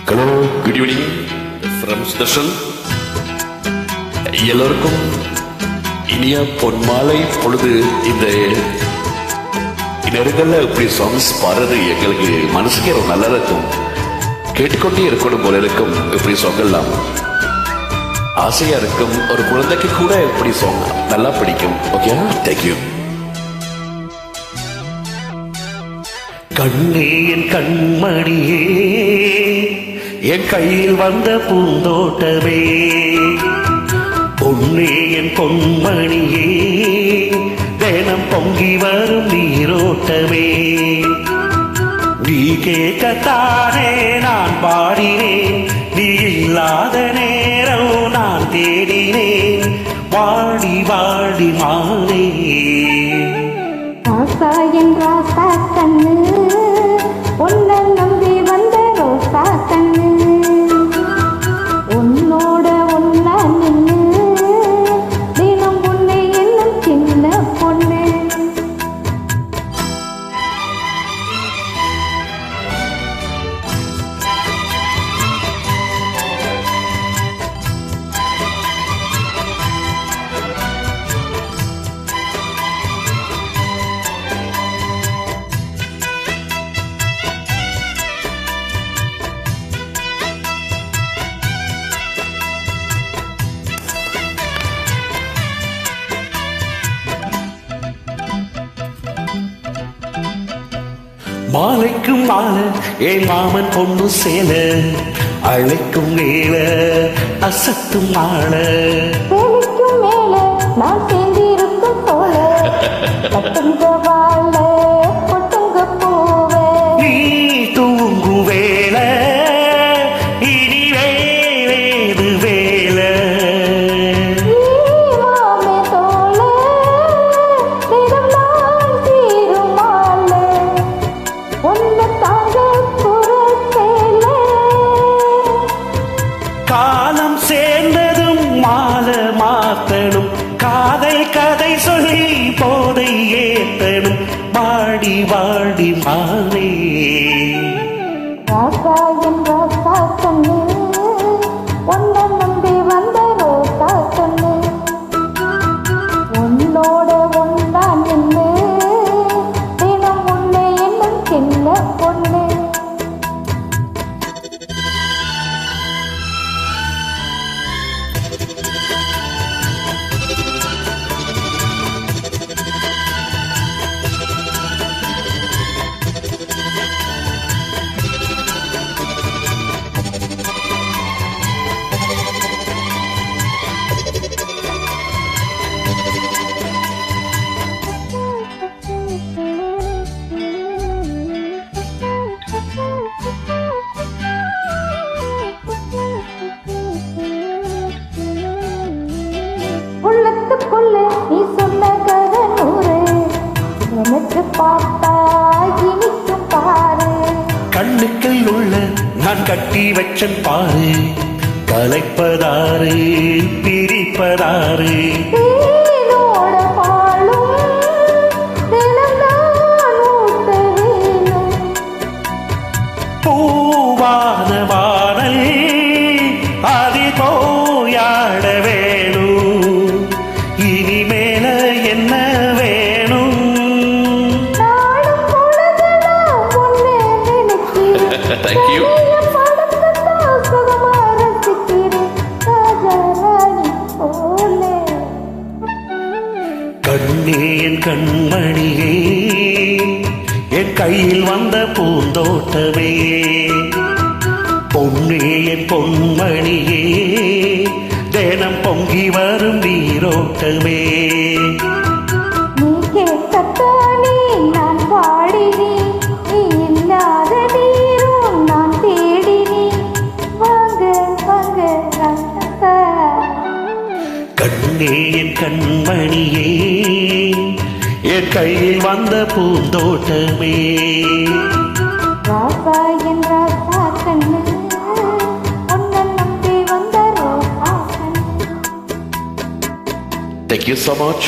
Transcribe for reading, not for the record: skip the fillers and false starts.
Hello, good evening from Sudarshan. எல்லோருக்கும் இனிய பொன்மாலை பொழுது. இந்த நேரங்களில் இப்படி சாங்ஸ் பாடுறது எங்களுக்கு மனசுக்கே ரொம்ப நல்லா இருக்கும். கேட்டுக்கொண்டே இருக்கணும் போல இருக்கும். இப்படி சாங்கெல்லாம் ஆசையா இருக்கும். ஒரு குழந்தைக்கு கூட இப்படி சாங் நல்லா பிடிக்கும். Okay, thank you. கண்ணே என் கண்மணியே, என் கையில் வந்த பூந்தோட்டமே, பொன்னே என் பொன்மணியே, தினம் பொங்கி வரும் நீரோட்டமே, நீ கேட்கத்தானே நான் பாடினேன், நீ இல்லாத நேரம் நான் தேடினேன், வாடி வாடி மானே. ராசா என் ராசா கண்ணு, உன்னை நம்பி வந்த ரோசா கண்ணு, உன்னோட ஒன்னா நின்னு தினம் உன்னை என்னும் சின்ன பொண்ணு. மாலைக்கும் மாலை என் மாமன் பொண்ணு சேல, அழைக்கும் மேல அசத்தும் மாலை, வேலைக்கும் மேல நான் சேர்ந்திருக்கும் போல, கட்டுங்க வாழ பொட்டுங்க போவ, நீ தூங்கு வேல இனி வேறு வேல, மாமே தோல தினம் நான் தீரும் மாலை, ஒன்ன தாங்க புறத்தேல. காலம் சேர்ந்ததும் மாலை மாத்தணும், காதல் கதை சொல்லி போதை ஏத்தணும், வாடி வாடி மானே. ராசா என் ராசா கண்ணு, உன்னை நம்பி வந்த ரோசா கண்ணு, உன்னோட ஒன்னா நின்று தினம் உன்னை என்னும் சின்ன பொண்ணு. உள்ளத்துக்குள்ள நீ சொன்ன கதை நூறு, எனக்கு பார்த்தா இனிக்கும் பாரு, கண்ணுக்குள் உள்ள நான் கட்டி வச்சன் பாரு, கலைப்பதாறு பிரிப்பதாறு, தேனோட பாலும் தினம் நான் ஊட்ட வேணும், பூவான வானல் அது போயாட வேணும், இனிமேல என்ன வேணும். நாளும் பொழுதெல்லாம் உன்னை நினைக்கிறேன், தேங்க்யூ. என் படத்தைத்தான் சுகமா ரசிக்கிறேன், ராஜாராணி போலே. கண்ணே என் கண்மணியே, என் கையில் வந்த பூந்தோட்டமே, பொன்னே என் பொன்மணியே, தினம் பொங்கி வரும் நீரோட்டமே, நீ கேட்கத்தானே நான் பாடினேன், நீ இல்லாத நீரும் நான் தேடினேன், வாங்க வாங்க ராசா. கண்ணே என் கண்மணியே, என் கையில் வந்த பூந்தோட்டமே. ராசா என் ராசா கண்ணு, உன்னை நம்பி வந்த ரோசா கண்ணு. Thank you so much.